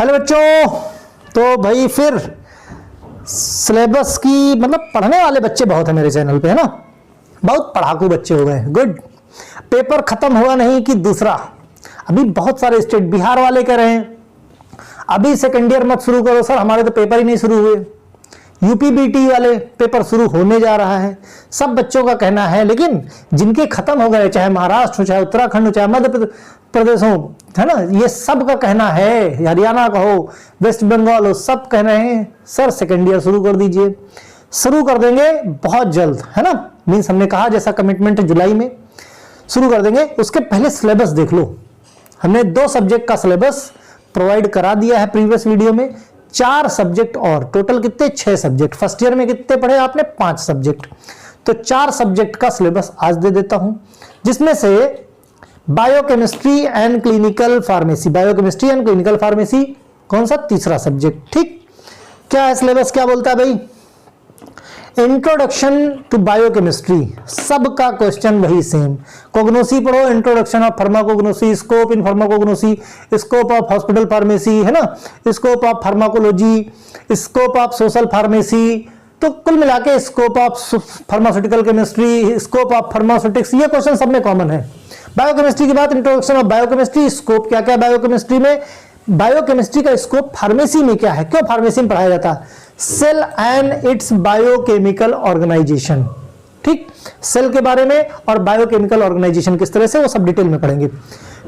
Hello बच्चों। तो भाई फिर सिलेबस की मतलब पढ़ने वाले बच्चे बहुत हैं मेरे चैनल पे, है ना। बहुत पढ़ाकू बच्चे हो गए। गुड। पेपर खत्म हुआ नहीं कि दूसरा, अभी बहुत सारे स्टेट, बिहार वाले कह रहे हैं अभी सेकेंड ईयर मत शुरू करो सर, हमारे तो पेपर ही नहीं शुरू हुए। यूपी बीटी वाले पेपर शुरू होने जा रहा है, सब बच्चों का कहना है। लेकिन जिनके खत्म हो गए, चाहे महाराष्ट्र हो, चाहे उत्तराखंड हो, चाहे मध्य प्रदेश हो, है ना, ये सब का कहना है, हरियाणा का हो, वेस्ट बंगाल हो, सब कह रहे हैं सर सेकेंड ईयर शुरू कर दीजिए। शुरू कर देंगे बहुत जल्द, है ना। मीन्स हमने कहा जैसा कमिटमेंट है जुलाई में शुरू कर देंगे। उसके पहले सिलेबस देख लो। हमने 2 सब्जेक्ट का सिलेबस प्रोवाइड करा दिया है प्रीवियस वीडियो में। 4 सब्जेक्ट और टोटल कितने, 6 सब्जेक्ट। फर्स्ट ईयर में कितने पढ़े आपने, 5 सब्जेक्ट। तो 4 सब्जेक्ट का सिलेबस आज दे देता हूं, जिसमें से biochemistry and clinical pharmacy, biochemistry and clinical pharmacy कौन सा, तीसरा सब्जेक्ट। ठीक, क्या है सिलेबस, क्या बोलता है भाई। इंट्रोडक्शन टू बायोकेमिस्ट्री, सबका क्वेश्चन वही सेम। कोग्नोसी पढ़ो, introduction of pharmacognosy, scope in pharmacognosy, scope of hospital pharmacy, है ना, scope of pharmacology, scope of social pharmacy. तो कुल मिला के scope of pharmaceutical chemistry, scope of pharmaceutics, ये क्वेश्चन सब में कॉमन है। बायोकेमिस्ट्री की बात, इंट्रोडक्शन ऑफ बायोकेमिस्ट्री, स्कोप क्या क्या बायोकेमिस्ट्री में, बायोकेमिस्ट्री का स्कोप फार्मेसी में क्या है, क्यों फार्मेसी में पढ़ाया जाता है, cell and its biochemical organisation. ठीक, सेल के बारे में और बायोकेमिकल ऑर्गेनाइजेशन किस तरह से, वो सब डिटेल में पढ़ेंगे।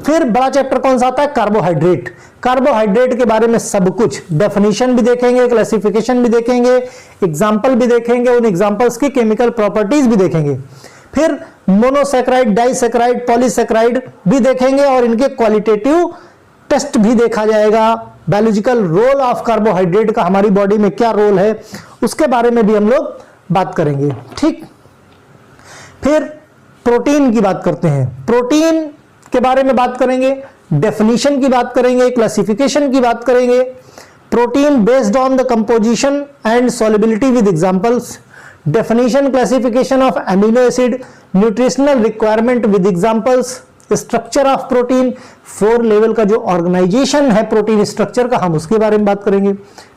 फिर बड़ा चैप्टर कौन सा आता है, कार्बोहाइड्रेट। कार्बोहाइड्रेट के बारे में सब कुछ, डेफिनेशन भी देखेंगे, क्लासिफिकेशन भी देखेंगे, एग्जाम्पल भी देखेंगे, उन एग्जाम्पल्स की केमिकल प्रॉपर्टीज भी देखेंगे। फिर मोनोसैकेराइड, डाइसैकेराइड, पॉलीसैकेराइड भी देखेंगे और इनके क्वालिटेटिव टेस्ट भी देखा जाएगा। बायोलॉजिकल रोल ऑफ कार्बोहाइड्रेट का हमारी बॉडी में क्या रोल है, उसके बारे में भी हम लोग बात करेंगे। ठीक, फिर प्रोटीन की बात करते हैं, प्रोटीन के बारे में बात करेंगे, डेफिनेशन की बात करेंगे, क्लासिफिकेशन की बात करेंगे। Protein based on the composition and solubility with examples, definition classification of amino acid, nutritional requirement with examples, structure of protein, 4 level का जो ऑर्गेनाइजेशन है प्रोटीन स्ट्रक्चर का, हम उसके बारे में बात करेंगे।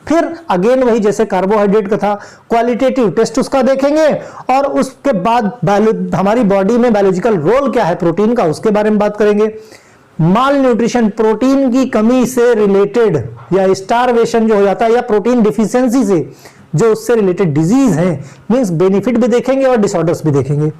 फिर अगेन वही जैसे कार्बोहाइड्रेट का था, क्वालिटेटिव टेस्ट उसका देखेंगे और उसके बाद हमारी बॉडी में बायोलॉजिकल रोल क्या है प्रोटीन का, उसके बारे में बात करेंगे। माल न्यूट्रिशन, प्रोटीन की कमी से रिलेटेड या स्टारवेशन जो हो जाता है या प्रोटीन डिफिशियंसी से जो उससे रिलेटेड डिजीज है, मींस बेनिफिट भी देखेंगे और डिसऑर्डर्स भी देखेंगे।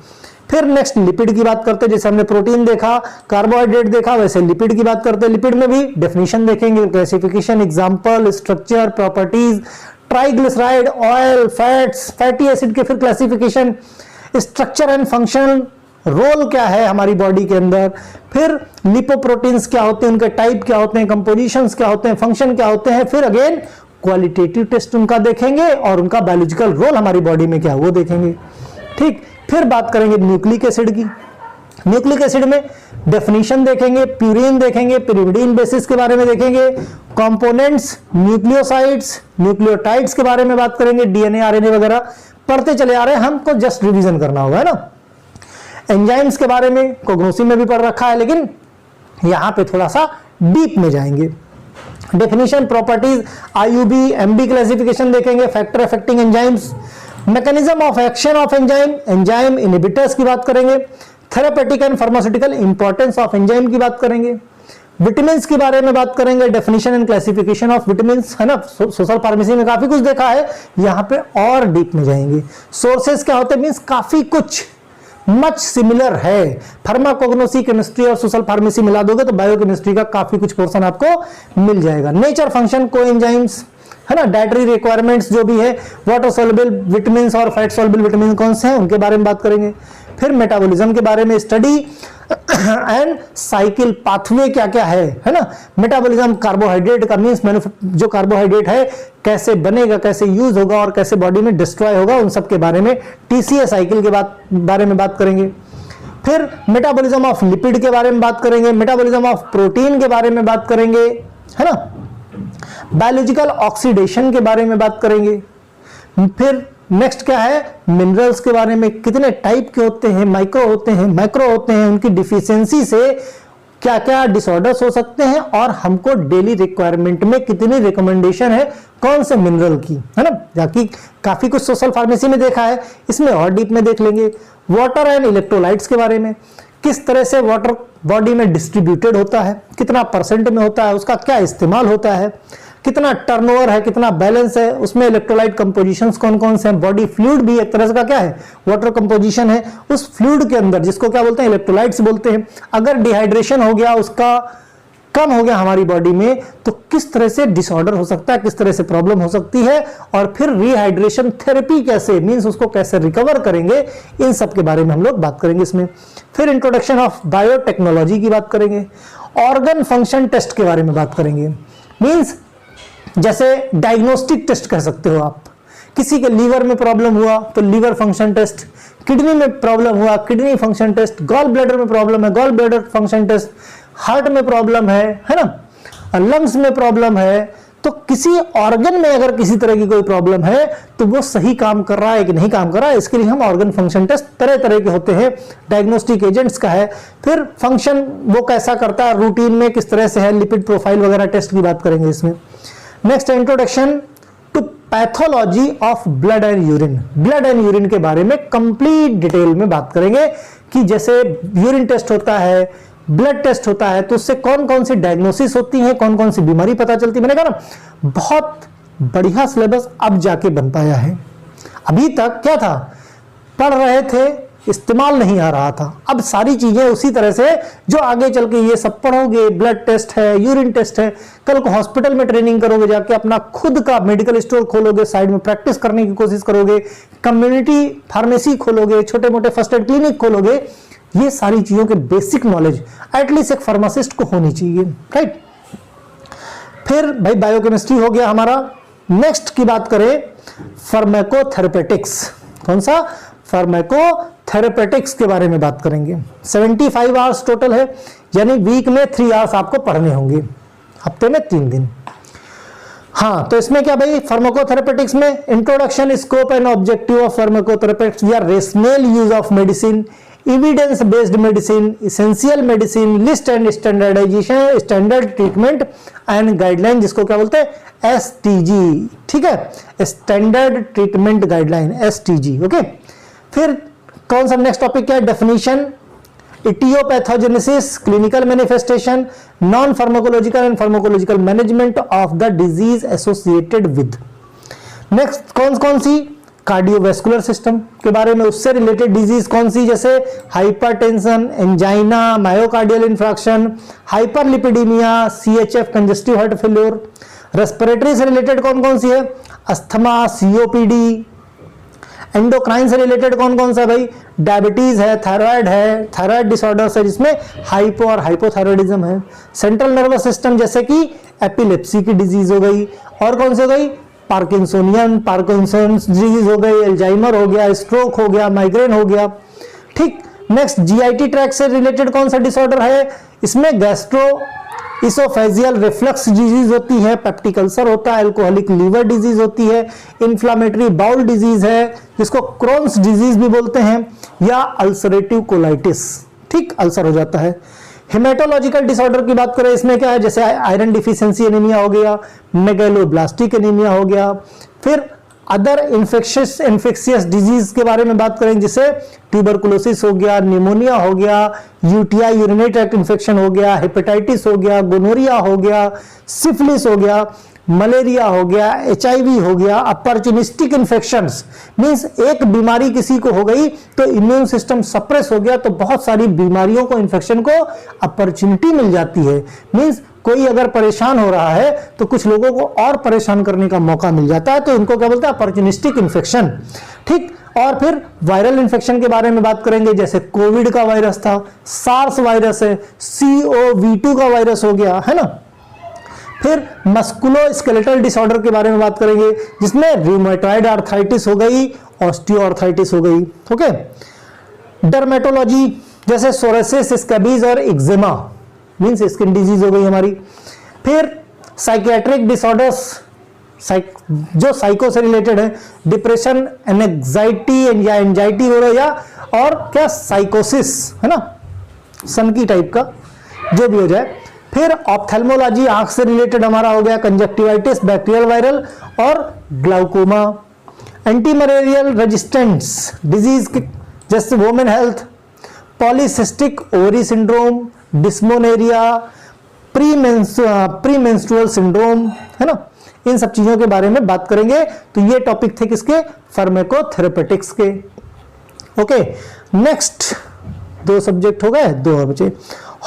फिर नेक्स्ट लिपिड की बात करते हैं, जैसे हमने प्रोटीन देखा, कार्बोहाइड्रेट देखा, वैसे लिपिड की बात करते हैं। लिपिड में भी डेफिनेशन देखेंगे, classification, example, structure, properties, triglyceride, oil, fats, fatty acid के फिर classification, structure and function, role क्या है हमारी बॉडी के अंदर। फिर लिपोप्रोटीन्स क्या होते हैं, उनके टाइप क्या होते हैं, कंपोजिशंस क्या होते हैं, फंक्शन क्या होते हैं। फिर अगेन क्वालिटेटिव टेस्ट उनका देखेंगे और उनका बायोलॉजिकल रोल हमारी बॉडी में क्या है वो देखेंगे। ठीक, फिर बात करेंगे न्यूक्लिक एसिड की। न्यूक्लिक एसिड में डेफिनेशन देखेंगे, प्यूरिन देखेंगे, पिरिमिडीन बेसिस के बारे में देखेंगे, कंपोनेंट्स, न्यूक्लियोसाइड्स, न्यूक्लियोटाइड्स के बारे में बात करेंगे, डीएनए, आरएनए वगैरह पढ़ते चले आ रहे हैं, हमको जस्ट रिवीजन करना होगा, है ना। एंजाइम्स के बारे में कोग्नोसी में भी पढ़ रखा है, लेकिन यहां पे थोड़ा सा डीप में जाएंगे। डेफिनेशन, प्रॉपर्टीज, आईयूबी, एमबी क्लासिफिकेशन देखेंगे, factor affecting enzymes, mechanism of action of enzyme, enzyme inhibitors की बात करेंगे, therapeutic and pharmaceutical importance of enzyme की बात करेंगे, विटामिन्स के बारे में बात करेंगे, definition and classification of vitamins, है ना। सोशल फार्मेसी में काफी कुछ देखा है, यहां पे और डीप में जाएंगे। सोर्सेज क्या होते हैं, मींस काफी कुछ मच सिमिलर है। फार्माकोग्नोसी, केमिस्ट्री और सोशल फार्मेसी मिला दोगे तो बायोकेमिस्ट्री का काफी कुछ पोर्शन आपको मिल जाएगा। नेचर, फंक्शन, कोएंजाइम्स, है ना, डाइटरी रिक्वायरमेंट्स जो भी है, वाटर सॉल्युबल विटामिन्स और फैट सॉल्युबल विटामिन कौन से हैं उनके बारे में बात करेंगे। फिर मेटाबॉलिज्म के बारे में स्टडी एंड साइकिल, पाथवे क्या क्या है ना। मेटाबॉलिज्म कार्बोहाइड्रेट का, मींस जो कार्बोहाइड्रेट है कैसे बनेगा, कैसे यूज होगा और कैसे बॉडी में डिस्ट्रॉय होगा, उन सब के बारे में टीसीए साइकिल के बारे में बात करेंगे। फिर मेटाबॉलिज्म ऑफ लिपिड के बारे में बात करेंगे, मेटाबॉलिज्म ऑफ प्रोटीन के बारे में बात करेंगे, है ना। बायोलॉजिकल ऑक्सीडेशन के बारे में बात करेंगे। फिर नेक्स्ट क्या है, मिनरल्स के बारे में, कितने टाइप के होते हैं, माइक्रो होते हैं, मैक्रो होते हैं, उनकी डिफिशियंसी से क्या क्या डिसऑर्डर्स हो सकते हैं और हमको डेली रिक्वायरमेंट में कितनी रिकमेंडेशन है कौन से मिनरल की, है ना। बाकी काफी कुछ सोशल फार्मेसी में देखा है, इसमें और डीप में देख लेंगे। वाटर एंड इलेक्ट्रोलाइट्स के बारे में, किस तरह से वाटर बॉडी में डिस्ट्रीब्यूटेड होता है, कितना परसेंट में होता है, उसका क्या इस्तेमाल होता है, कितना टर्नओवर है, कितना बैलेंस है, उसमें इलेक्ट्रोलाइट कंपोजिशंस कौन कौन से हैं। बॉडी फ्लूइड भी एक तरह से का क्या है, वाटर कंपोजिशन है। उस फ्लूइड के अंदर जिसको क्या बोलते हैं, इलेक्ट्रोलाइट्स बोलते हैं। अगर डिहाइड्रेशन हो गया, उसका कम हो गया हमारी बॉडी में, तो किस तरह से डिसऑर्डर हो सकता है, किस तरह से प्रॉब्लम हो सकती है, और फिर रिहाइड्रेशन थेरेपी कैसे, मींस उसको कैसे रिकवर करेंगे, इन सब के बारे में हम लोग बात करेंगे इसमें। फिर इंट्रोडक्शन ऑफ बायोटेक्नोलॉजी की बात करेंगे। ऑर्गन फंक्शन टेस्ट के बारे में बात करेंगे, मींस जैसे डायग्नोस्टिक टेस्ट कह सकते हो आप। किसी के लीवर में प्रॉब्लम हुआ तो लीवर फंक्शन टेस्ट, किडनी में प्रॉब्लम हुआ kidney function test, gall bladder में प्रॉब्लम है gall bladder function test, heart में प्रॉब्लम है ना, लंग्स में प्रॉब्लम है, तो किसी ऑर्गन में अगर किसी तरह की कोई प्रॉब्लम है तो वो सही काम कर रहा है कि नहीं काम कर रहा है, इसके लिए हम ऑर्गन फंक्शन टेस्ट तरह तरह के होते हैं, डायग्नोस्टिक एजेंट्स का है। फिर फंक्शन वो कैसा करता है, रूटीन में किस तरह से है, लिपिड प्रोफाइल वगैरह टेस्ट की बात करेंगे इसमें। Next introduction to pathology of blood and urine. Blood and urine के बारे में कंप्लीट डिटेल में बात करेंगे कि जैसे यूरिन टेस्ट होता है, ब्लड टेस्ट होता है, तो उससे कौन कौन सी डायग्नोसिस होती है, कौन कौन सी बीमारी पता चलती है। मैंने कहा ना बहुत बढ़िया सिलेबस अब जाके बन पाया है। अभी तक क्या था, पढ़ रहे थे, इस्तेमाल नहीं आ रहा था। अब सारी चीजें उसी तरह से जो आगे चल के ये सब पढ़ोगे, ब्लड टेस्ट है, यूरिन टेस्ट है, कल को हॉस्पिटल में ट्रेनिंग करोगे, जाके अपना खुद का मेडिकल स्टोर खोलोगे, साइड में प्रैक्टिस करने की कोशिश करोगे, कम्युनिटी फार्मेसी खोलोगे, छोटे मोटे फर्स्ट एड क्लिनिक खोलोगे, ये सारी चीजों के बेसिक नॉलेज एटलीस्ट एक फार्मासिस्ट को होनी चाहिए, राइट। फिर भाई बायोकेमिस्ट्री हो गया हमारा। नेक्स्ट की बात करें फार्माकोथेरेपेटिक्स, कौन सा, फार्माकोथेरेपेटिक्स के बारे में बात करेंगे। 75 आवर्स टोटल है, यानी वीक में 3 आवर्स आपको पढ़ने होंगे, हफ्ते में 3 दिन। हाँ, तो इसमें क्या भाई, फार्माकोथेरेपेटिक्स में introduction, scope and objective of pharmacotherapeutics या rational use of medicine, evidence based medicine, essential medicine, list and standardization, standard treatment and guideline, जिसको क्या बोलते हैं STG, ठीक है, standard treatment guideline STG, okay. फिर कौन सा नेक्स्ट टॉपिक क्या है, definition, aetiopathogenesis, clinical manifestation, non pharmacological and pharmacological management of the disease associated with. Next कौन सी, कार्डियोवैस्कुलर सिस्टम के बारे में, उससे रिलेटेड डिजीज कौन सी, जैसे hypertension, angina, myocardial infraction, hyperlipidaemia, CHF congestive heart failure. Respiratory से रिलेटेड कौन कौन सी है, अस्थमा, COPD। एंडोक्राइन से रिलेटेड कौन कौन सा भाई, डायबिटीज है, थायराइड डिसऑर्डर्स है जिसमें हाइपो और हाइपोथायरॉयडिज्म है। सेंट्रल नर्वस सिस्टम जैसे कि एपिलेप्सी की डिजीज हो गई, और कौन सी हो गई, पार्किंसंस डिजीज हो गई, अल्जाइमर हो गया, स्ट्रोक हो गया, माइग्रेन हो गया, ठीक। नेक्स्ट GIT ट्रैक से रिलेटेड कौन सा डिसऑर्डर है, इसमें गैस्ट्रो इसोफेजियल रिफ्लक्स डिजीज होती है, पेप्टिक अल्सर होता है, अल्कोहलिक लीवर डिजीज होती है, इन्फ्लामेटरी बाउल डिजीज है जिसको क्रोन्स डिजीज भी बोलते हैं, या अल्सरेटिव कोलाइटिस, ठीक, अल्सर हो जाता है। हेमेटोलॉजिकल डिसऑर्डर की बात करें, इसमें क्या है, जैसे आयरन डिफिशियंसी एनीमिया हो गया, मेगैलोब्लास्टिक एनीमिया हो गया। फिर अदर इन्फेक्शियस डिजीज के बारे में बात करें, जैसे ट्यूबरकुलोसिस हो गया, निमोनिया हो गया, UTI यूरिनरी ट्रैक्ट इन्फेक्शन हो गया, हेपेटाइटिस हो गया, गोनोरिया हो गया, सिफिलिस हो गया, मलेरिया हो गया, HIV हो गया। अपॉर्चुनिस्टिक इन्फेक्शंस मींस एक बीमारी किसी को हो गई तो इम्यून सिस्टम सप्रेस हो गया, तो बहुत सारी बीमारियों को, इन्फेक्शन को अपॉर्चुनिटी मिल जाती है। मींस कोई अगर परेशान हो रहा है तो कुछ लोगों को और परेशान करने का मौका मिल जाता है, तो इनको क्या बोलते हैं, अपॉर्चुनिस्टिक इन्फेक्शन, ठीक। और फिर वायरल इन्फेक्शन के बारे में बात करेंगे, जैसे कोविड का वायरस था, सार्स वायरस है, COV2 का वायरस हो गया, है ना। फिर मस्कुलोस्केलेटल डिसऑर्डर के बारे में बात करेंगे, जिसमें रूमेटॉइड आर्थराइटिस हो गई, ऑस्टियोआर्थराइटिस हो गई, ओके। डर्मेटोलॉजी जैसे सोरेसिस, स्कैबीज और एक्जिमा, मींस स्किन डिजीज हो गई हमारी। फिर साइकियाट्रिक डिसऑर्डर्स, जो साइको से रिलेटेड है, डिप्रेशन, एंजाइटी या एंजाइटी हो रहा है, या और क्या, साइकोसिस, है ना, सन की टाइप का। जो भी हो जाए। फिर ऑप्थेल्मोलॉजी, आंख से रिलेटेड हमारा हो गया कंजक्टिवाइटिस, बैक्टीरियल, वायरल और glaucoma. Anti malarial resistance disease जैसे women health, polycystic ovary syndrome, dysmenorrhoea, pre menstrual syndrome, है ना, इन सब चीजों के बारे में बात करेंगे। तो ये टॉपिक थे किसके, फार्माकोथेरेपेटिक्स के। ओके, नेक्स्ट 2 सब्जेक्ट हो गए, 2 और बचे।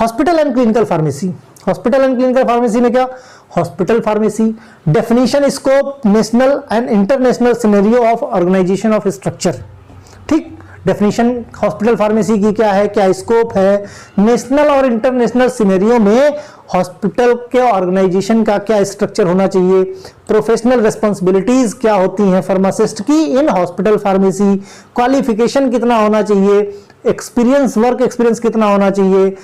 Hospital and clinical pharmacy. Hospital and clinical pharmacy में क्या, hospital pharmacy, definition, scope, national and international scenario of organisation of structure. ठीक, डेफिनेशन हॉस्पिटल फार्मेसी की क्या है, क्या स्कोप है, नेशनल और इंटरनेशनल सिनेरियो में हॉस्पिटल के ऑर्गेनाइजेशन का क्या स्ट्रक्चर होना चाहिए, प्रोफेशनल रिस्पांसिबिलिटीज क्या होती हैं फार्मासिस्ट की इन हॉस्पिटल फार्मेसी, क्वालिफिकेशन कितना होना चाहिए, एक्सपीरियंस, वर्क एक्सपीरियंस कितना होना चाहिए,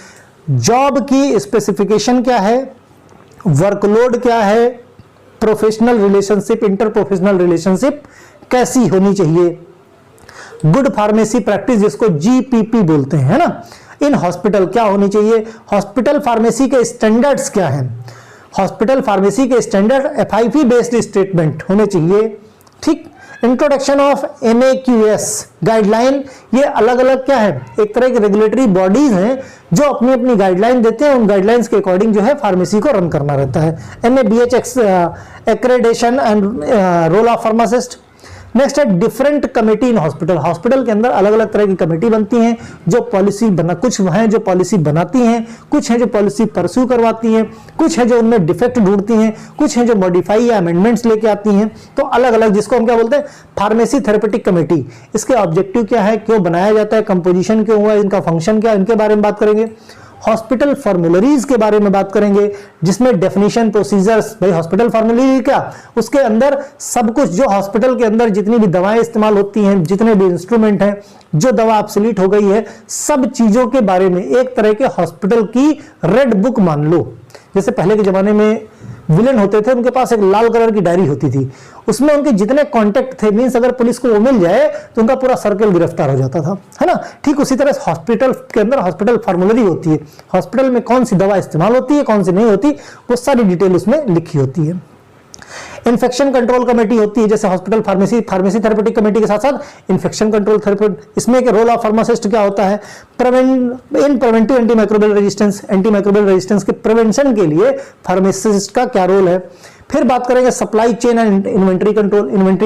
जॉब की स्पेसिफिकेशन क्या है, वर्कलोड क्या है, professional relationship, inter professional relationship कैसी होनी चाहिए, गुड फार्मेसी प्रैक्टिस जिसको जीपीपी बोलते हैं, है ना, इन हॉस्पिटल क्या होनी चाहिए, हॉस्पिटल फार्मेसी के स्टैंडर्ड्स क्या हैं, हॉस्पिटल फार्मेसी के स्टैंडर्ड एफआईपी बेस्ड स्टेटमेंट होने चाहिए। ठीक, इंट्रोडक्शन ऑफ एमएक्यूएस गाइडलाइन, ये अलग अलग क्या है, एक तरह की रेगुलेटरी बॉडीज हैं जो अपनी अपनी गाइडलाइन देते हैं, उन गाइडलाइंस के अकॉर्डिंग जो है फार्मेसी को रन करना रहता है। NABH accreditation and role of pharmacist. Next है different committee in hospital. Hospital के अंदर अलग अलग तरह की कमेटी बनती हैं जो पॉलिसी बना, कुछ हैं जो पॉलिसी बनाती हैं, कुछ हैं जो पॉलिसी परस्यू करवाती हैं, कुछ है जो उनमें डिफेक्ट ढूंढती हैं, कुछ हैं जो मॉडिफाई या अमेंडमेंट्स लेके आती हैं। तो अलग अलग, जिसको हम क्या बोलते हैं, फार्मेसी थेरेपेटिक कमेटी। इसके ऑब्जेक्टिव क्या है, क्यों बनाया जाता है, कंपोजिशन क्यों हुआ, इनका फंक्शन क्या है, इनके बारे में बात करेंगे। हॉस्पिटल फॉर्मुलरीज के बारे में बात करेंगे जिसमें डेफिनेशन, प्रोसीजर्स, भाई हॉस्पिटल फॉर्मुलरी क्या, उसके अंदर सब कुछ जो हॉस्पिटल के अंदर जितनी भी दवाएं इस्तेमाल होती हैं, जितने भी इंस्ट्रूमेंट हैं, जो दवा ऑब्सोलीट हो गई है, सब चीजों के बारे में एक तरह के हॉस्पिटल की रेड बुक मान लो। जैसे पहले के जमाने में विलेन होते थे, उनके पास एक लाल कलर की डायरी होती थी, उसमें उनके जितने कॉन्टेक्ट थे, मींस अगर पुलिस को वो मिल जाए तो उनका पूरा सर्कल गिरफ्तार हो जाता था, है ना। ठीक उसी तरह हॉस्पिटल के अंदर हॉस्पिटल फार्मुलरी होती है, हॉस्पिटल में कौन सी दवा इस्तेमाल होती है, कौन सी नहीं होती, वो सारी डिटेल उसमें लिखी होती है। इन्फेक्शन कंट्रोल कमेटी होती है, जैसे हॉस्पिटल फार्मेसी थेरेपेटिक कमेटी के साथ साथ इन्फेक्शन कंट्रोल थेरेपी। इसमें के रोल ऑफ फार्मासिस्ट क्या होता है, प्रिवेंटिव एंटीमाइक्रोबियल रेजिस्टेंस के प्रिवेंशन के लिए फार्मासिस्ट का क्या रोल है। फिर बात करेंगे supply chain and inventory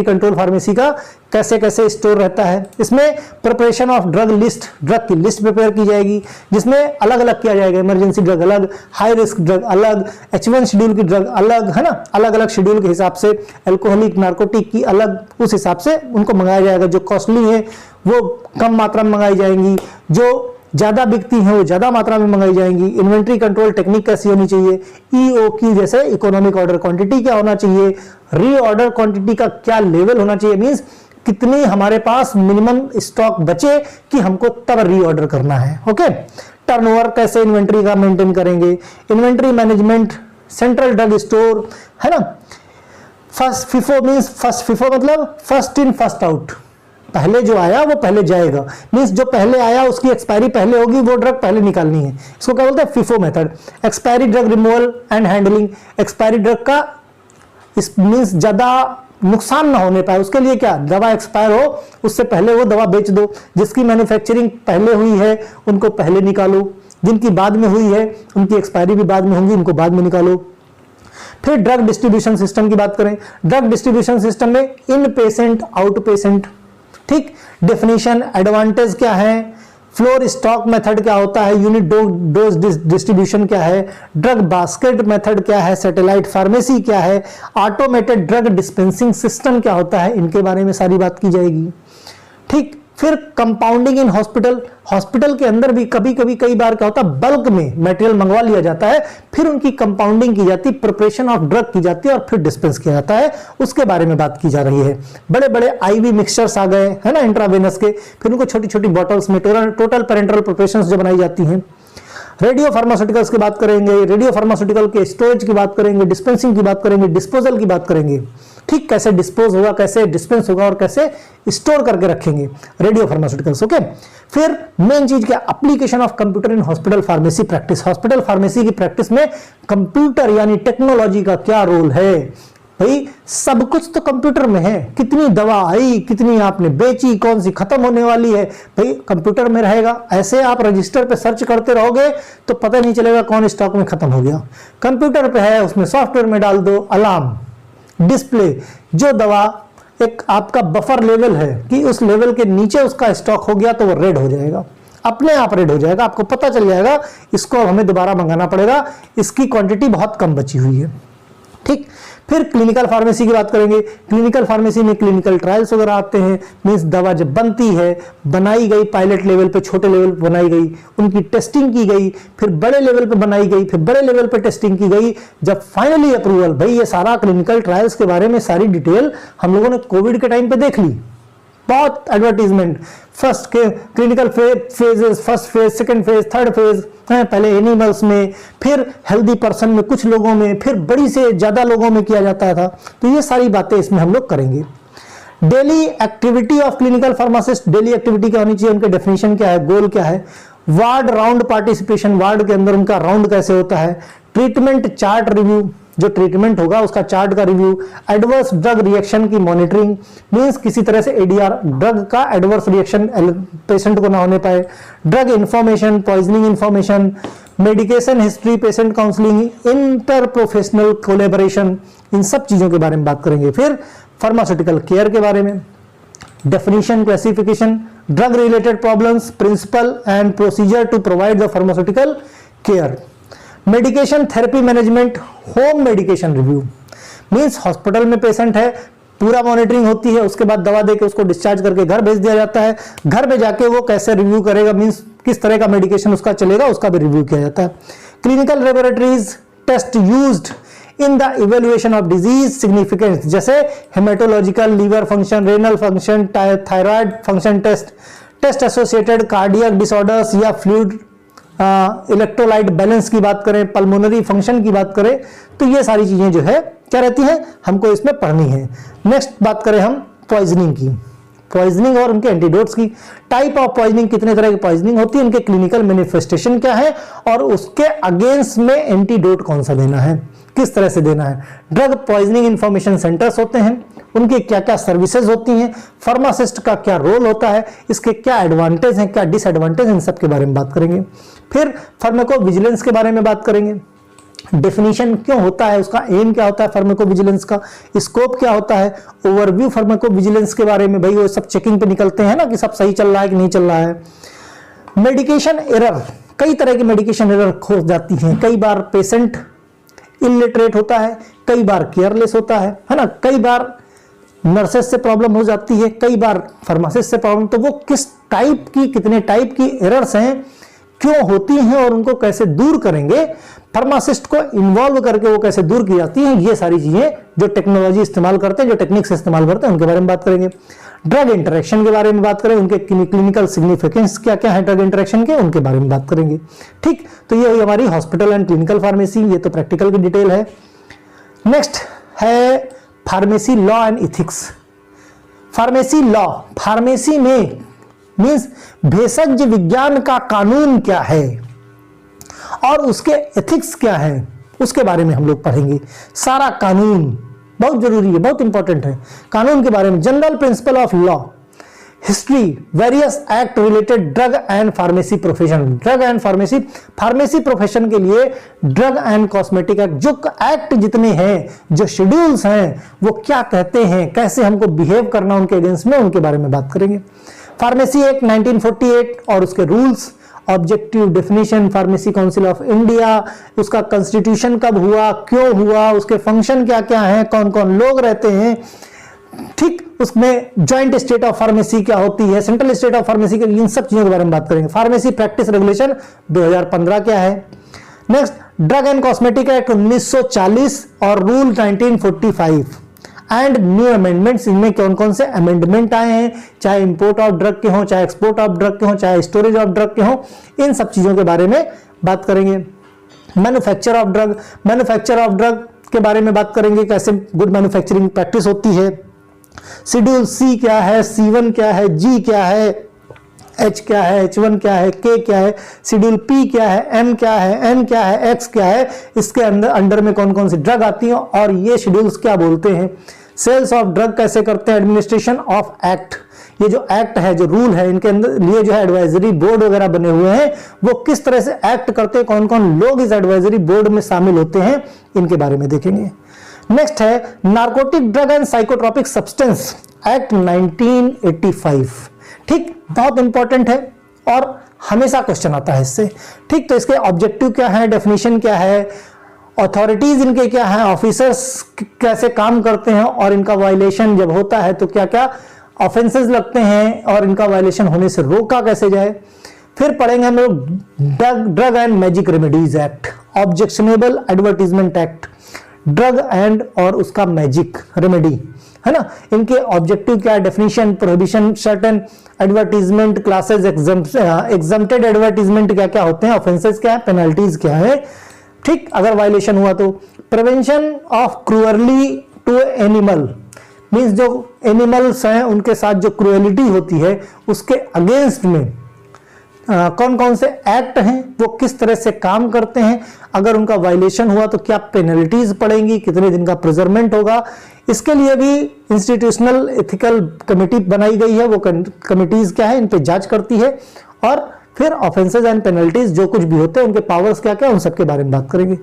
control pharmacy का कैसे कैसे स्टोर रहता है। इसमें preparation of drug list, drug की लिस्ट प्रिपेयर की जाएगी जिसमें अलग अलग किया जाएगा, इमरजेंसी ड्रग अलग, हाई रिस्क ड्रग अलग, H1 शेड्यूल की ड्रग अलग, है ना, अलग अलग शेड्यूल के हिसाब से, अल्कोहलिक नार्कोटिक की अलग, उस हिसाब से उनको मंगाया जाएगा। जो कॉस्टली है वो कम मात्रा में मंगाई जाएंगी, जो ज्यादा बिकती हैं वो ज्यादा मात्रा में मंगाई जाएंगी। इन्वेंट्री कंट्रोल टेक्निक कैसी होनी चाहिए, EOQ जैसे इकोनॉमिक ऑर्डर क्वांटिटी क्या होना चाहिए, रीऑर्डर क्वांटिटी का क्या लेवल होना चाहिए, मींस कितनी हमारे पास मिनिमम स्टॉक बचे कि हमको तब रीऑर्डर करना है। ओके, टर्नओवर कैसे इन्वेंट्री का मेंटेन करेंगे, inventory management, central drug store, है ना। First FIFO means first FIFO मतलब फर्स्ट इन फर्स्ट आउट, पहले जो आया वो पहले जाएगा, मींस जो पहले आया उसकी एक्सपायरी पहले होगी, वो ड्रग पहले निकालनी है। इसको क्या बोलते हैं, FIFO method. Expiry drug removal and handling, expiry drug का इस मींस ज्यादा नुकसान ना होने पाए उसके लिए क्या, दवा एक्सपायर हो उससे पहले वो दवा बेच दो। जिसकी मैन्युफैक्चरिंग पहले हुई है उनको पहले निकालो, जिनकी बाद में हुई है उनकी एक्सपायरी भी बाद में होंगी, उनको बाद में निकालो। फिर ड्रग डिस्ट्रीब्यूशन सिस्टम की बात करें, ड्रग डिस्ट्रीब्यूशन सिस्टम में इन पेशेंट, आउट पेशेंट, ठीक, डेफिनेशन, एडवांटेज क्या है, फ्लोर स्टॉक मेथड क्या होता है, यूनिट डोज डिस्ट्रीब्यूशन क्या है, ड्रग बास्केट मेथड क्या है, सैटेलाइट फार्मेसी क्या है, ऑटोमेटेड ड्रग डिस्पेंसिंग सिस्टम क्या होता है, इनके बारे में सारी बात की जाएगी। ठीक, फिर कंपाउंडिंग इन हॉस्पिटल, हॉस्पिटल के अंदर भी कभी कभी कई बार क्या होता है, बल्क में मटेरियल मंगवा लिया जाता है, फिर उनकी कंपाउंडिंग की जाती है, प्रिपरेशन ऑफ ड्रग की जाती है और फिर डिस्पेंस किया जाता है, उसके बारे में बात की जा रही है। बड़े बड़े IV मिक्सचर्स आ गए, है ना, इंट्रावेनस के, फिर उनको छोटी छोटी बॉटल्स में टोटल पेरेंटल प्रिपरेशंस जो बनाई जाती हैं। रेडियो फार्मास्यूटिकल्स की बात करेंगे, रेडियो फार्मास्यूटिकल के स्टोरेज की बात करेंगे, डिस्पेंसिंग की बात करेंगे, डिस्पोजल की बात करेंगे। ठीक, कैसे डिस्पोज होगा, कैसे डिस्पेंस होगा और कैसे स्टोर करके रखेंगे रेडियो फार्मास्यूटिकल्स। ओके, फिर मेन चीज क्या, application of computer in hospital pharmacy practice. Hospital pharmacy की प्रैक्टिस में कंप्यूटर यानी टेक्नोलॉजी का क्या रोल है। भाई सब कुछ तो कंप्यूटर में है, कितनी दवा आई, कितनी आपने बेची, कौन सी खत्म होने वाली है, भाई कंप्यूटर में रहेगा। ऐसे आप रजिस्टर पे सर्च करते रहोगे तो पता नहीं चलेगा कौन स्टॉक में खत्म हो गया। कंप्यूटर पे है, उसमें सॉफ्टवेयर में डाल दो, अलार्म, डिस्प्ले, जो दवा एक आपका बफर लेवल है कि उस लेवल के नीचे उसका स्टॉक हो गया तो वो रेड हो जाएगा, अपने आप रेड हो जाएगा, आपको पता चल जाएगा इसको अब हमें दोबारा मंगाना पड़ेगा, इसकी क्वांटिटी बहुत कम बची हुई है। ठीक, फिर क्लिनिकल फार्मेसी की बात करेंगे। क्लिनिकल फार्मेसी में क्लिनिकल ट्रायल्स वगैरह आते हैं, मींस दवा जब बनती है, बनाई गई पायलट लेवल पे, छोटे लेवल पे बनाई गई, उनकी टेस्टिंग की गई, फिर बड़े लेवल पे बनाई गई, फिर बड़े लेवल पे टेस्टिंग की गई, जब फाइनली अप्रूवल। भाई ये सारा क्लिनिकल ट्रायल्स के बारे में सारी डिटेल हम लोगों ने कोविड के टाइम पे देख ली, बहुत एडवर्टीजमेंट, फर्स्ट के clinical phases, first phase, second phase, third phase, पहले एनिमल्स में, फिर हेल्दी पर्सन में, कुछ लोगों में, फिर बड़ी से ज्यादा लोगों में किया जाता था। तो ये सारी बातें इसमें हम लोग करेंगे। Daily activity of clinical pharmacist, daily activity क्या होनी चाहिए, उनके डेफिनेशन क्या है, गोल क्या है। वार्ड राउंड पार्टिसिपेशन, वार्ड के अंदर उनका राउंड कैसे होता है। ट्रीटमेंट चार्ट रिव्यू, जो ट्रीटमेंट होगा उसका चार्ट का रिव्यू। एडवर्स ड्रग रिएक्शन की मॉनिटरिंग, मींस किसी तरह से एडीआर, ड्रग का एडवर्स रिएक्शन पेशेंट को ना होने पाए। Drug information, poisoning information, medication history, patient counselling, inter professional collaboration, इन सब चीजों के बारे में बात करेंगे। फिर फार्मास्यूटिकल केयर के बारे में, definition, classification, drug related problems, principle and procedure to provide the pharmaceutical care. Medication therapy management, home medication review, means hospital में पेशेंट है, पूरा मॉनिटरिंग होती है, उसके बाद दवा देके उसको डिस्चार्ज करके घर भेज दिया जाता है। घर में जाके वो कैसे रिव्यू करेगा, मींस किस तरह का मेडिकेशन उसका चलेगा, उसका भी रिव्यू किया जाता है। Clinical laboratories test used in the evaluation of disease significance, जैसे haematological, liver function, renal function, thyroid function test, test associated cardiac disorders या फ्लूइड इलेक्ट्रोलाइट बैलेंस की बात करें, पल्मोनरी फंक्शन की बात करें, तो ये सारी चीजें जो है क्या रहती हैं, हमको इसमें पढ़नी है। नेक्स्ट बात करें हम पॉइजनिंग की, पॉइजनिंग और उनके एंटीडोट्स की। टाइप ऑफ पॉइजनिंग, कितने तरह की पॉइजनिंग होती है, उनके क्लिनिकल मैनिफेस्टेशन क्या है और उसके अगेंस्ट में एंटीडोट कौन सा देना है, किस तरह से देना है। ड्रग पॉइजनिंग इंफॉर्मेशन सेंटर्स होते हैं, उनके क्या क्या सर्विसेज होती हैं, फार्मासिस्ट का क्या रोल होता है, इसके क्या एडवांटेज हैं, क्या डिसएडवांटेज, इन सब के बारे में बात करेंगे। फिर फार्माकोविजिलेंस के बारे में बात करेंगे, डेफिनेशन क्यों होता है, उसका एम क्या होता है फार्माकोविजिलेंस का, स्कोप क्या होता है, ओवरव्यू फार्माकोविजिलेंस के बारे में, भाई वो सब चेकिंग पे निकलते हैं ना कि सब सही चल रहा है कि नहीं चल रहा है। मेडिकेशन एरर, कई तरह की मेडिकेशन एरर हो जाती हैं, कई बार पेशेंट इलिटरेट होता है, कई बार केयरलेस होता है ना, कई बार नर्सेस से प्रॉब्लम हो जाती है, कई बार फार्मासिस्ट से प्रॉब्लम, तो वो किस टाइप की, कितने टाइप की एरर्स हैं, क्यों होती हैं और उनको कैसे दूर करेंगे, फार्मासिस्ट को इन्वॉल्व करके वो कैसे दूर की जाती हैं, ये सारी चीजें जो टेक्नोलॉजी इस्तेमाल करते हैं, जो टेक्निक्स इस्तेमाल करते हैं, उनके बारे में बात करेंगे। ड्रग इंटरेक्शन के बारे में बात करें, उनके क्लिनिकल सिग्निफिकेंस क्या क्या है ड्रग इंटरेक्शन के, उनके बारे में बात करेंगे। ठीक, तो ये हुई हमारी हॉस्पिटल एंड क्लिनिकल फार्मेसी, ये तो प्रैक्टिकल की डिटेल है। नेक्स्ट है pharmacy law and ethics. Pharmacy law, pharmacy में मींस भेषज विज्ञान का कानून क्या है और उसके एथिक्स क्या है, उसके बारे में हम लोग पढ़ेंगे। सारा कानून बहुत जरूरी है, बहुत इंपॉर्टेंट है। कानून के बारे में general principle of law, history, various act related drug and pharmacy profession. Drug and pharmacy, pharmacy profession के लिए ड्रग एंड कॉस्मेटिक एक्ट, जो एक्ट जितने हैं, जो शेड्यूल्स हैं, वो क्या कहते हैं, कैसे हमको बिहेव करना उनके अगेंस्ट में, उनके बारे में बात करेंगे। फार्मेसी एक्ट 1948 और उसके rules, objective definition, pharmacy council of India, उसका कॉन्स्टिट्यूशन कब हुआ, क्यों हुआ, उसके फंक्शन क्या क्या हैं, कौन कौन लोग रहते हैं, ठीक, उसमें जॉइंट स्टेट ऑफ फार्मेसी क्या होती है, सेंट्रल स्टेट ऑफ फार्मेसी के, इन सब चीजों के बारे में बात करेंगे। फार्मेसी प्रैक्टिस रेगुलेशन 2015 क्या है। Next drug and cosmetic act 1940 और रूल 1945 एंड न्यू अमेंडमेंट्स, इनमें कौन कौन से अमेंडमेंट आए हैं, चाहे इंपोर्ट ऑफ ड्रग के हों, चाहे एक्सपोर्ट ऑफ ड्रग के हों, चाहे स्टोरेज ऑफ ड्रग के हों, इन सब चीजों के बारे में बात करेंगे। Manufacture of drug, manufacture of drug के बारे में बात करेंगे, कैसे गुड मैन्युफैक्चरिंग प्रैक्टिस होती है। शेड्यूल सी क्या है, C1 क्या है, G क्या है, H क्या है, H1 क्या है, K क्या है, शेड्यूल P क्या है, M क्या है, N क्या है, X क्या है, इसके अंदर में कौन कौन सी ड्रग आती हैं और ये शेड्यूल्स क्या बोलते हैं। सेल्स ऑफ ड्रग कैसे करते हैं, एडमिनिस्ट्रेशन ऑफ एक्ट, ये जो एक्ट है, जो रूल है, इनके अंदर लिए जो है एडवाइजरी बोर्ड वगैरह बने हुए हैं, वो किस तरह से एक्ट करते हैं, कौन कौन लोग इस एडवाइजरी बोर्ड में शामिल होते हैं, इनके बारे में देखेंगे। नेक्स्ट है narcotic drug and psychotropic substance act 1985। ठीक, बहुत इंपॉर्टेंट है और हमेशा क्वेश्चन आता है इससे। ठीक, तो इसके ऑब्जेक्टिव क्या है, डेफिनेशन क्या है, अथॉरिटीज इनके क्या है, ऑफिसर्स कैसे काम करते हैं और इनका वायलेशन जब होता है तो क्या क्या ऑफेंसेस लगते हैं और इनका वायलेशन होने से रोका कैसे जाए। फिर पढ़ेंगे हम लोग drug and magic remedies act, objectionable advertisement act, drug and और उसका मैजिक रेमेडी, है ना, इनके ऑब्जेक्टिव क्या है, definition, prohibition, certain advertisement classes, exempted advertisement क्या क्या होते हैं, ऑफेंसेस क्या है, पेनल्टीज क्या है। ठीक, अगर वायलेशन हुआ तो prevention of cruelly to animal, means जो एनिमल्स हैं उनके साथ जो क्रूएलिटी होती है उसके अगेंस्ट में कौन कौन से एक्ट हैं, वो किस तरह से काम करते हैं, अगर उनका वायलेशन हुआ तो क्या पेनल्टीज पड़ेंगी, कितने दिन का प्रिजर्वमेंट होगा। इसके लिए भी इंस्टीट्यूशनल एथिकल कमेटी बनाई गई है, वो कमिटीज क्या है, इन पे जांच करती है। और फिर ऑफेंसेस एंड पेनल्टीज जो कुछ भी होते हैं, उनके पावर्स क्या क्या, उन सब के बारे में बात करेंगे।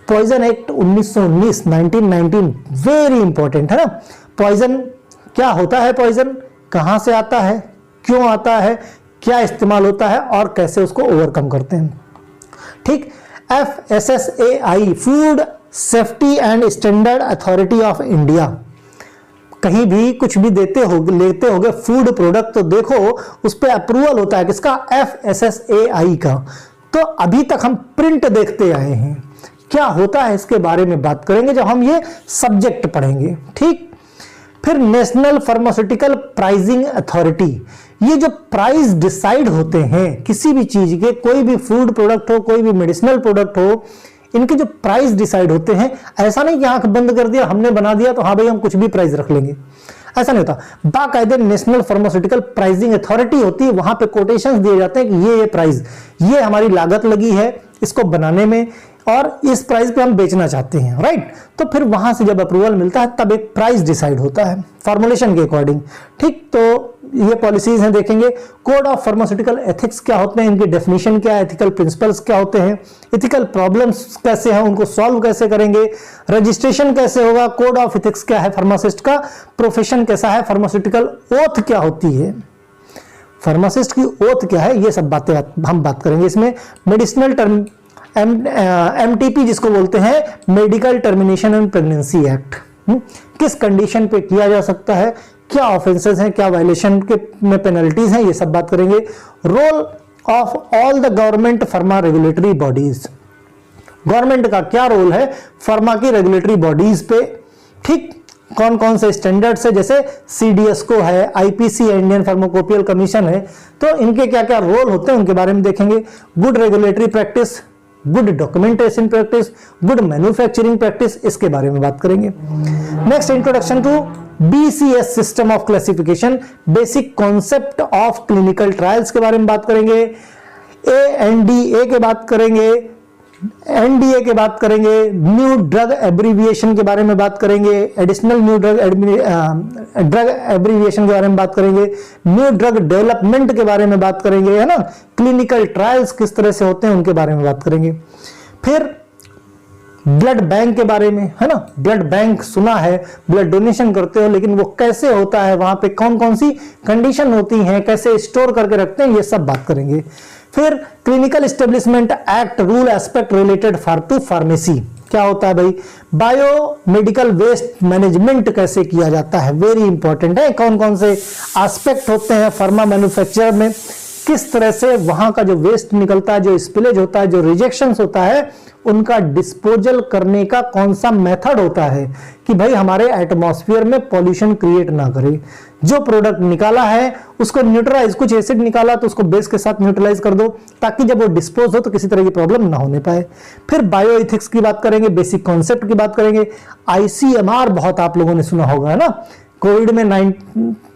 पॉइजन एक्ट 1919 1919 वेरी इंपॉर्टेंट है ना। पॉइजन क्या होता है, पॉइजन कहां से आता है, क्यों आता है, क्या इस्तेमाल होता है और कैसे उसको ओवरकम करते हैं। ठीक, FSSAI food safety and standard authority of India, कहीं भी कुछ भी लेते होगे फूड प्रोडक्ट तो देखो उस पर अप्रूवल होता है किसका, FSSAI का। तो अभी तक हम प्रिंट देखते आए हैं, क्या होता है इसके बारे में बात करेंगे जब हम ये सब्जेक्ट पढ़ेंगे। ठीक, फिर नेशनल फार्मास्यूटिकल प्राइसिंग अथॉरिटी, ये जो प्राइस डिसाइड होते हैं किसी भी चीज के, कोई भी फूड प्रोडक्ट हो, कोई भी मेडिसिनल प्रोडक्ट हो, इनके जो प्राइस डिसाइड होते हैं, ऐसा नहीं कि आंख बंद कर दिया हमने बना दिया तो हाँ भाई हम कुछ भी प्राइस रख लेंगे, ऐसा नहीं होता। बाकायदे नेशनल फार्मास्यूटिकल प्राइसिंग अथॉरिटी होती है, वहां पे कोटेशंस दिए जाते हैं कि ये प्राइस, ये हमारी लागत लगी है इसको बनाने में और इस प्राइस पे हम बेचना चाहते हैं, राइट। तो फिर वहां से जब अप्रूवल मिलता है तब एक प्राइस डिसाइड होता है फॉर्मुलेशन के अकॉर्डिंग। ठीक, तो ये पॉलिसीज हैं, देखेंगे। कोड ऑफ फार्मास्यूटिकल एथिक्स क्या होते हैं, इनकी डेफिनेशन क्या है, एथिकल प्रिंसिपल्स क्या होते हैं, एथिकल प्रॉब्लम्स कैसे हैं, उनको सॉल्व कैसे करेंगे, रजिस्ट्रेशन कैसे होगा, कोड ऑफ एथिक्स क्या है फार्मासिस्ट का, प्रोफेशन कैसा है, फार्मास्यूटिकल ओथ क्या होती है, फार्मासिस्ट की ओथ क्या है, ये सब बातें हम बात करेंगे इसमें। मेडिसिनल टर्म MTP जिसको बोलते हैं, medical termination and pregnancy act, किस कंडीशन पे किया जा सकता है, क्या ऑफेंसेस हैं, क्या वायलेशन के में पेनल्टीज हैं, ये सब बात करेंगे। Role of all the government pharma regulatory bodies, government का क्या रोल है फार्मा की रेगुलेटरी बॉडीज पे। ठीक, कौन कौन से स्टैंडर्ड्स है, जैसे CDSCO है, IPC है, इंडियन फार्माकोपियल कमीशन है, तो इनके क्या क्या रोल होते हैं उनके बारे में देखेंगे। Good regulatory practice, good documentation practice, good manufacturing practice, इसके बारे में बात करेंगे। Next, introduction to BCS system of classification, basic concept of clinical trials के बारे में बात करेंगे। ANDA के बात करेंगे, NDA के बात करेंगे, न्यू ड्रग एब्रीविएशन के बारे में बात करेंगे, एडिशनल न्यू ड्रग एब्रीविएशन के बारे में बात करेंगे, न्यू ड्रग डेवलपमेंट के बारे में बात करेंगे, है ना, क्लिनिकल ट्रायल्स किस तरह से होते हैं उनके बारे में बात करेंगे। फिर ब्लड बैंक के बारे में, है ना, ब्लड बैंक सुना है, ब्लड डोनेशन करते हो, लेकिन वो कैसे होता है, वहां पे कौन कौन सी कंडीशन होती हैं, कैसे स्टोर करके रखते हैं, ये सब बात करेंगे। फिर clinical establishment act rule aspect related to pharmacy, क्या होता है भाई, बायो मेडिकल वेस्ट मैनेजमेंट कैसे किया जाता है, वेरी इंपॉर्टेंट है, कौन कौन से एस्पेक्ट होते हैं फार्मा मैन्युफैक्चर में, किस तरह से वहां का जो वेस्ट निकलता है, जो स्पिलेज होता है, जो रिजेक्शंस होता है, उनका डिस्पोजल करने का कौन सा मेथड होता है कि भाई हमारे एटमॉस्फेयर में पॉल्यूशन क्रिएट ना करे। जो प्रोडक्ट निकाला है उसको न्यूट्रलाइज, कुछ एसिड निकाला तो उसको बेस के साथ न्यूट्रलाइज कर दो ताकि जब वो डिस्पोज हो तो किसी तरह की प्रॉब्लम ना होने पाए। फिर बायोएथिक्स की बात करेंगे, बेसिक कॉन्सेप्ट की बात करेंगे। आईसीएमआर बहुत आप लोगों ने सुना होगा, है ना, कोविड में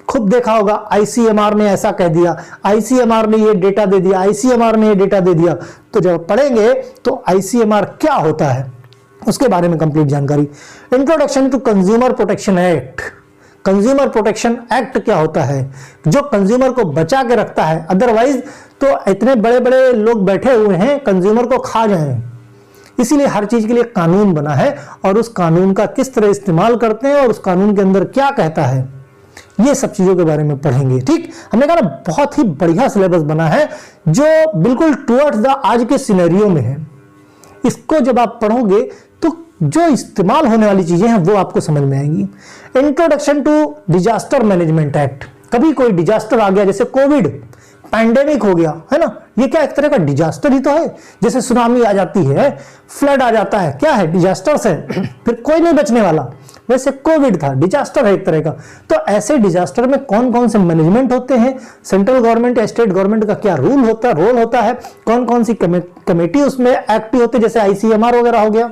खुद देखा होगा, आईसीएमआर ने ऐसा कह दिया, आईसीएमआर ने ये डेटा दे दिया, आईसीएमआर ने ये डेटा दे दिया। तो जब पढ़ेंगे तो आईसीएमआर क्या होता है उसके बारे में कंप्लीट जानकारी। Introduction to consumer protection act. Consumer protection act क्या होता है? जो कंज्यूमर को बचा के रखता है, अदरवाइज तो इतने बड़े बड़े लोग बैठे हुए हैं कंज्यूमर को खा जाएं। इसीलिए हर चीज के लिए कानून बना है और उस कानून का किस तरह इस्तेमाल करते हैं और उस कानून के अंदर क्या कहता है, ये सब चीजों के बारे में पढ़ेंगे। ठीक, हमने कहा ना बहुत ही बढ़िया सिलेबस बना है जो बिल्कुल टुवर्ड्स द आज के सिनेरियो में है। इसको जब आप पढ़ोगे तो जो इस्तेमाल होने वाली चीजें हैं वो आपको समझ में आएंगी। Introduction to disaster management act. कभी कोई डिजास्टर आ गया, जैसे कोविड पैंडेमिक हो गया, है ना, ये क्या एक तरह का डिजास्टर ही तो है। जैसे सुनामी आ जाती है, फ्लड आ जाता है, क्या है, डिजास्टर्स है, फिर कोई नहीं बचने वाला। वैसे कोविड था, डिजास्टर है एक तरह का। तो ऐसे डिजास्टर में कौन कौन से मैनेजमेंट होते हैं, सेंट्रल गवर्नमेंट या स्टेट गवर्नमेंट का क्या रोल होता है, कौन कौन सी कमेटी उसमें एक्टिव होती है, जैसे आईसीएमआर वगैरह हो गया।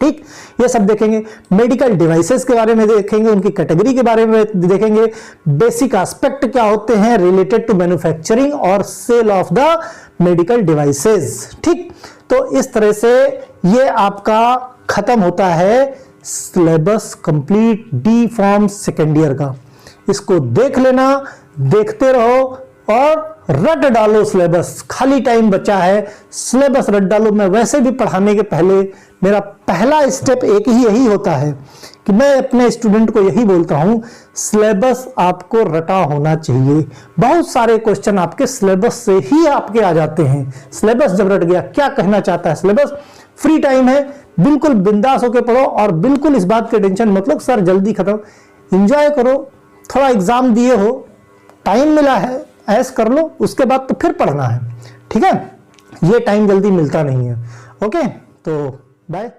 ठीक, ये सब देखेंगे। मेडिकल डिवाइसेस के बारे में देखेंगे, उनकी कैटेगरी के बारे में देखेंगे। बेसिक एस्पेक्ट क्या होते हैं रिलेटेड टू मैन्युफैक्चरिंग और sale of the medical devices. ठीक, तो इस तरह से ये आपका खत्म होता है syllabus complete D form second year का। इसको देख लेना, देखते रहो और रट डालो सिलेबस। खाली टाइम बचा है, सिलेबस रट डालो। मैं वैसे भी पढ़ाने के पहले मेरा पहला स्टेप एक ही यही होता है कि मैं अपने स्टूडेंट को यही बोलता हूं, सिलेबस आपको रटा होना चाहिए। बहुत सारे क्वेश्चन आपके सिलेबस से ही आपके आ जाते हैं। सिलेबस जब रट गया, क्या कहना चाहता है सिलेबस, फ्री टाइम है, बिल्कुल बिंदास होकर पढ़ो और बिल्कुल इस बात की टेंशन मतलब सर जल्दी खत्म, एंजॉय करो। थोड़ा एग्जाम दिए हो, टाइम मिला है, ऐस कर लो, उसके बाद तो फिर पढ़ना है। ठीक है, ये टाइम जल्दी मिलता नहीं है। ओके, तो बाय।